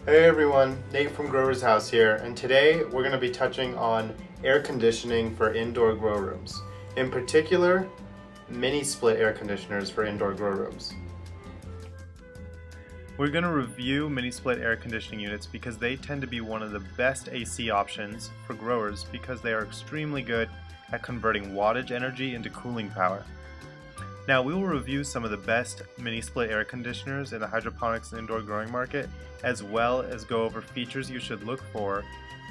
Hey everyone, Nate from Grower's House here, and today we're going to be touching on air conditioning for indoor grow rooms. In particular, mini split air conditioners for indoor grow rooms. We're going to review mini split air conditioning units because they tend to be one of the best AC options for growers because they are extremely good at converting wattage energy into cooling power. Now we will review some of the best mini split air conditioners in the hydroponics and indoor growing market, as well as go over features you should look for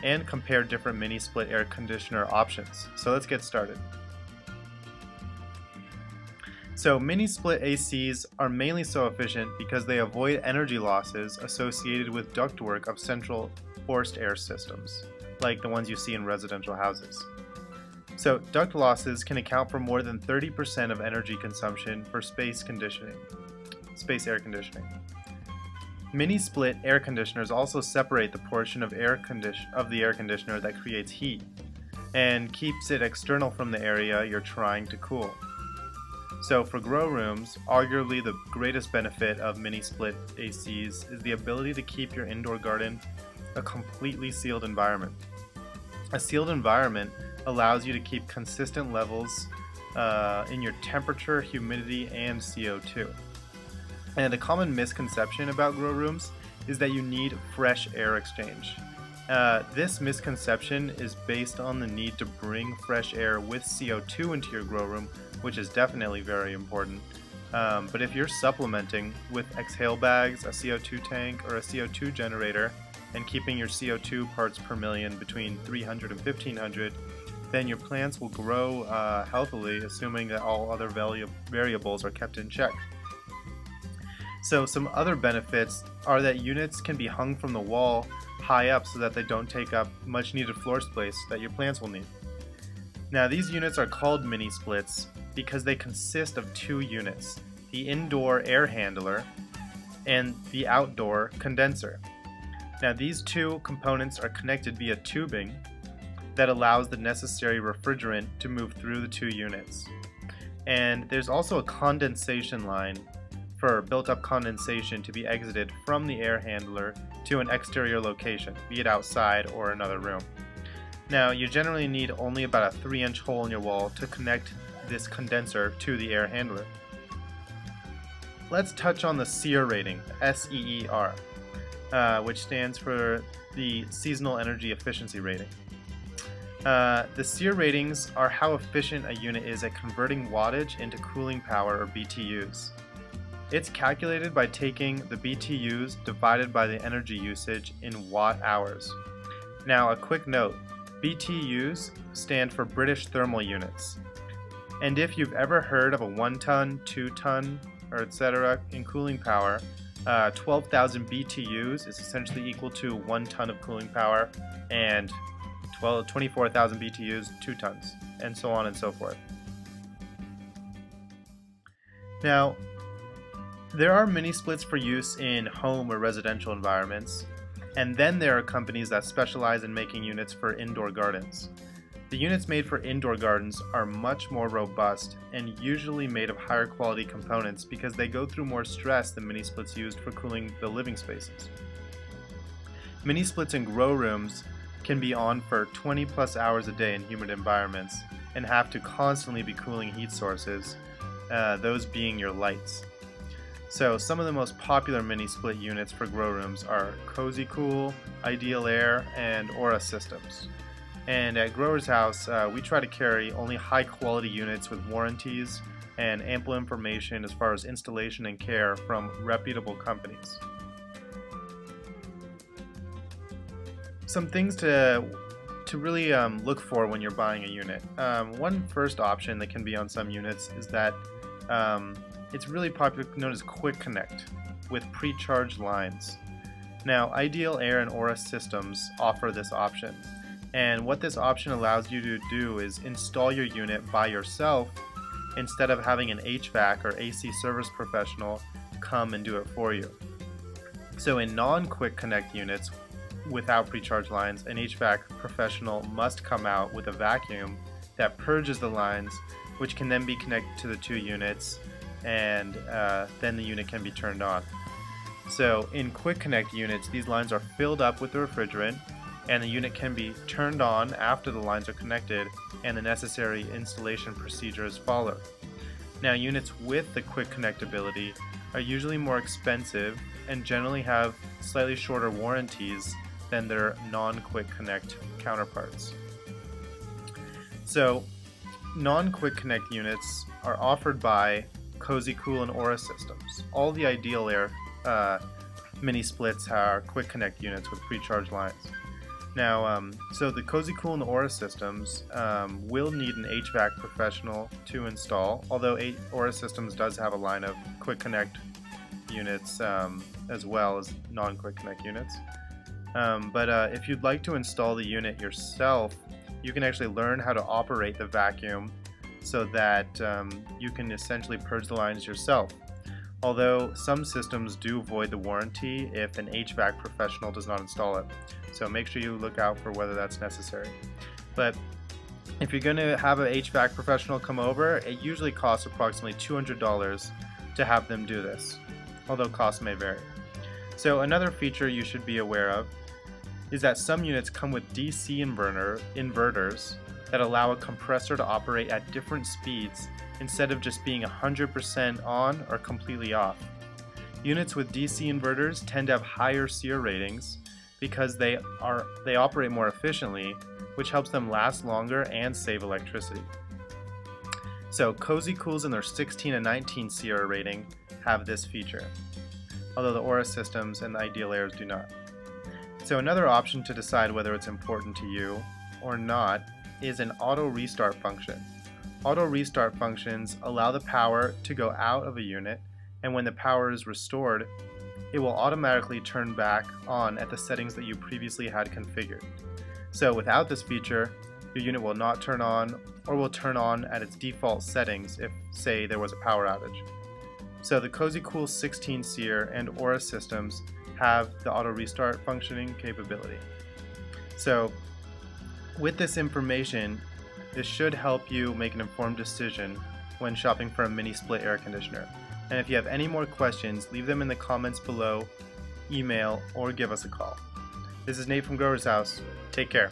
and compare different mini split air conditioner options. So let's get started. So mini split ACs are mainly so efficient because they avoid energy losses associated with ductwork of central forced air systems, like the ones you see in residential houses. So duct losses can account for more than 30% of energy consumption for space air conditioning. Mini split air conditioners also separate the portion of the air conditioner that creates heat and keeps it external from the area you're trying to cool. So for grow rooms, arguably the greatest benefit of mini split ACs is the ability to keep your indoor garden a completely sealed environment. A sealed environment allows you to keep consistent levels in your temperature, humidity, and CO2. And a common misconception about grow rooms is that you need fresh air exchange. This misconception is based on the need to bring fresh air with CO2 into your grow room, which is definitely very important. But if you're supplementing with exhale bags, a CO2 tank, or a CO2 generator, and keeping your CO2 parts per million between 300 and 1500, then your plants will grow healthily, assuming that all other variables are kept in check. So some other benefits are that units can be hung from the wall high up so that they don't take up much needed floor space that your plants will need. Now these units are called mini splits because they consist of two units, the indoor air handler and the outdoor condenser. Now these two components are connected via tubing that allows the necessary refrigerant to move through the two units. And there's also a condensation line for built-up condensation to be exited from the air handler to an exterior location, be it outside or another room. Now you generally need only about a 3-inch hole in your wall to connect this condenser to the air handler. Let's touch on the SEER rating, SEER, which stands for the Seasonal Energy Efficiency Rating. The SEER ratings are how efficient a unit is at converting wattage into cooling power, or BTUs. It's calculated by taking the BTUs divided by the energy usage in watt hours. Now a quick note, BTUs stand for British Thermal Units. And if you've ever heard of a 1 ton, 2 ton, or etc. in cooling power, 12,000 BTUs is essentially equal to 1 ton of cooling power, and 24,000 BTUs, 2 tons, and so on and so forth. Now, there are mini splits for use in home or residential environments, and then there are companies that specialize in making units for indoor gardens. The units made for indoor gardens are much more robust and usually made of higher quality components because they go through more stress than mini splits used for cooling the living spaces. Mini splits in grow rooms can be on for 20 plus hours a day in humid environments and have to constantly be cooling heat sources, those being your lights. So some of the most popular mini split units for grow rooms are Cozy Cool, Ideal Air, and Aura Systems. And at Grower's House, we try to carry only high quality units with warranties and ample information as far as installation and care from reputable companies. Some things to really look for when you're buying a unit. One first option that can be on some units is that it's really popular, known as Quick Connect, with pre-charged lines. Now, Ideal Air and Aura Systems offer this option. And what this option allows you to do is install your unit by yourself instead of having an HVAC or AC service professional come and do it for you. So in non-Quick Connect units without pre-charged lines, an HVAC professional must come out with a vacuum that purges the lines, which can then be connected to the two units, and then the unit can be turned on. So in quick connect units, these lines are filled up with the refrigerant, and the unit can be turned on after the lines are connected and the necessary installation procedures follow. Now, units with the quick connectability are usually more expensive and generally have slightly shorter warranties than their non-quick connect counterparts. So non-quick connect units are offered by Cozy Cool and Aura Systems. All the Ideal Air mini splits are quick connect units with pre-charged lines. Now, so the Cozy Cool and Aura Systems will need an HVAC professional to install, although Aura Systems does have a line of quick connect units as well as non-quick connect units. But if you'd like to install the unit yourself, you can actually learn how to operate the vacuum so that you can essentially purge the lines yourself. Although some systems do void the warranty if an HVAC professional does not install it. So make sure you look out for whether that's necessary. But if you're going to have an HVAC professional come over, it usually costs approximately $200 to have them do this, although costs may vary. So another feature you should be aware of is that some units come with DC inverters that allow a compressor to operate at different speeds instead of just being 100% on or completely off. Units with DC inverters tend to have higher SEER ratings because they operate more efficiently, which helps them last longer and save electricity. So Cozy Cools in their 16 and 19 SEER rating have this feature, although the Aura Systems and the Ideal Airs do not. So another option to decide whether it's important to you or not is an auto restart function. Auto restart functions allow the power to go out of a unit, and when the power is restored, it will automatically turn back on at the settings that you previously had configured. So without this feature, your unit will not turn on or will turn on at its default settings if, say, there was a power outage. So the Cozy Cool 16 SEER and Aura Systems have the auto restart functioning capability. So with this information, this should help you make an informed decision when shopping for a mini split air conditioner. And if you have any more questions, leave them in the comments below, email, or give us a call. This is Nate from Growers House. Take care.